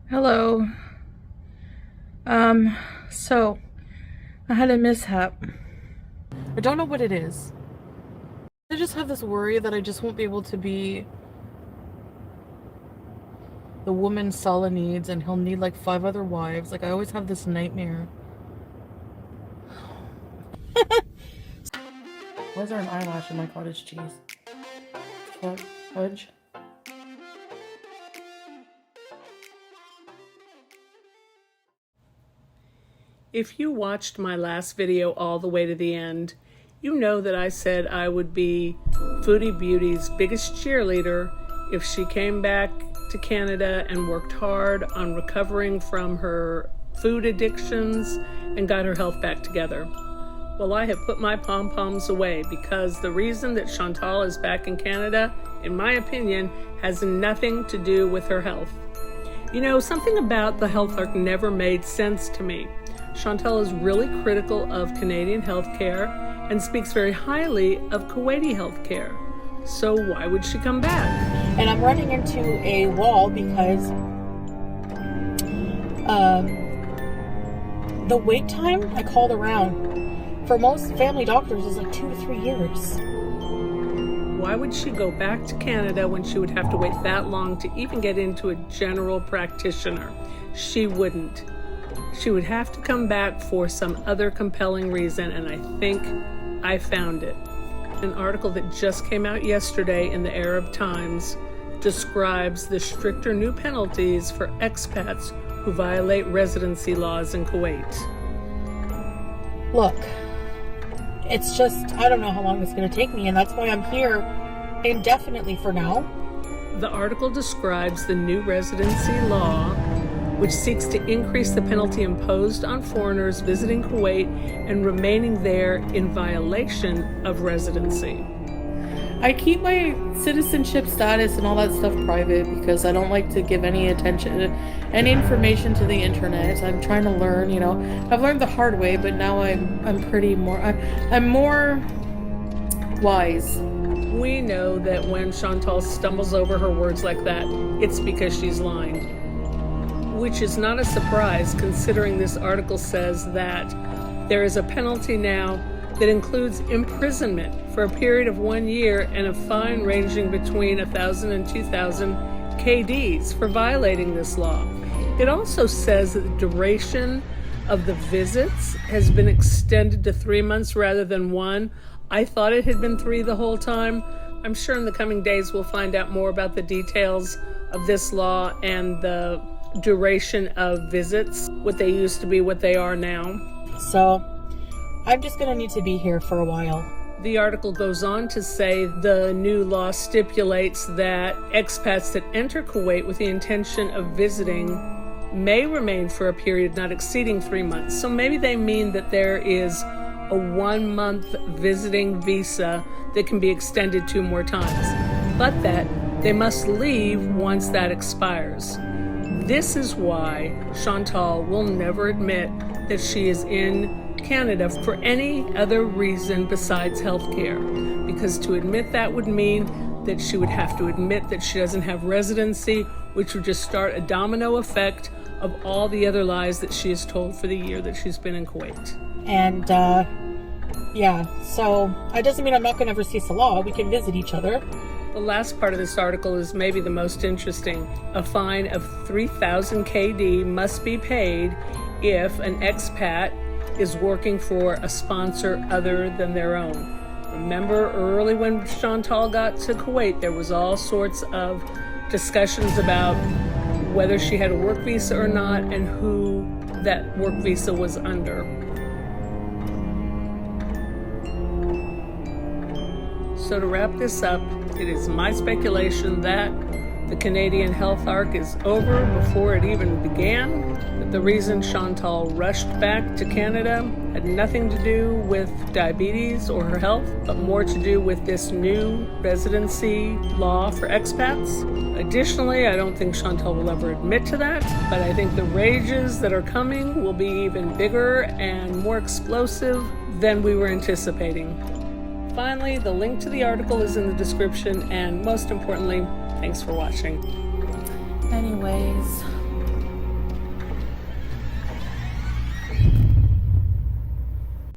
Hello. So I had a mishap. I don't know what it is. I just have this worry that I just won't be able to be the woman Salah needs, and he'll need like 5 other wives. Like, I always have this nightmare. Why is there an eyelash in my cottage cheese? Fudge? If you watched my last video all the way to the end, you know that I said I would be Foodie Beauty's biggest cheerleader if she came back to Canada and worked hard on recovering from her food addictions and got her health back together. Well, I have put my pom-poms away because the reason that Chantal is back in Canada, in my opinion, has nothing to do with her health. You know, something about the health arc never made sense to me. Chantal is really critical of Canadian healthcare and speaks very highly of Kuwaiti healthcare. So why would she come back? And I'm running into a wall because the wait time, I called around, for most family doctors is like 2 to 3 years. Why would she go back to Canada when she would have to wait that long to even get into a general practitioner? She wouldn't. She would have to come back for some other compelling reason, and I think I found it. An article that just came out yesterday in the Arab Times describes the stricter new penalties for expats who violate residency laws in Kuwait. Look, it's just, I don't know how long it's going to take me, and that's why I'm here indefinitely for now. The article describes the new residency law, which seeks to increase the penalty imposed on foreigners visiting Kuwait and remaining there in violation of residency. I keep my citizenship status and all that stuff private because I don't like to give any attention, any information to the internet. I'm trying to learn, you know. I've learned the hard way, but now I'm more wise. We know that when Chantal stumbles over her words like that, it's because she's lying. Which is not a surprise, considering this article says that there is a penalty now that includes imprisonment for a period of 1 year and a fine ranging between 1,000 and 2,000 KDs for violating this law. It also says that the duration of the visits has been extended to 3 months rather than 1. I thought it had been 3 the whole time. I'm sure in the coming days we'll find out more about the details of this law and the duration of visits, what they used to be, what they are now. So I'm just going to need to be here for a while. The article goes on to say the new law stipulates that expats that enter Kuwait with the intention of visiting may remain for a period not exceeding 3 months. So maybe they mean that there is a 1-month visiting visa that can be extended 2 more times, but that they must leave once that expires. This is why Chantal will never admit that she is in Canada for any other reason besides healthcare, because to admit that would mean that she would have to admit that she doesn't have residency, which would just start a domino effect of all the other lies that she has told for the year that she's been in Kuwait. And yeah, so it doesn't mean I'm not going to ever see Salah. We can visit each other. The last part of this article is maybe the most interesting. A fine of 3,000 KD must be paid if an expat is working for a sponsor other than their own. Remember early when Chantal got to Kuwait, there was all sorts of discussions about whether she had a work visa or not and who that work visa was under. So to wrap this up, it is my speculation that the Canadian health arc is over before it even began, that the reason Chantal rushed back to Canada had nothing to do with diabetes or her health, but more to do with this new residency law for expats. Additionally, I don't think Chantal will ever admit to that, but I think the rages that are coming will be even bigger and more explosive than we were anticipating. Finally, the link to the article is in the description, and most importantly, thanks for watching. Anyways.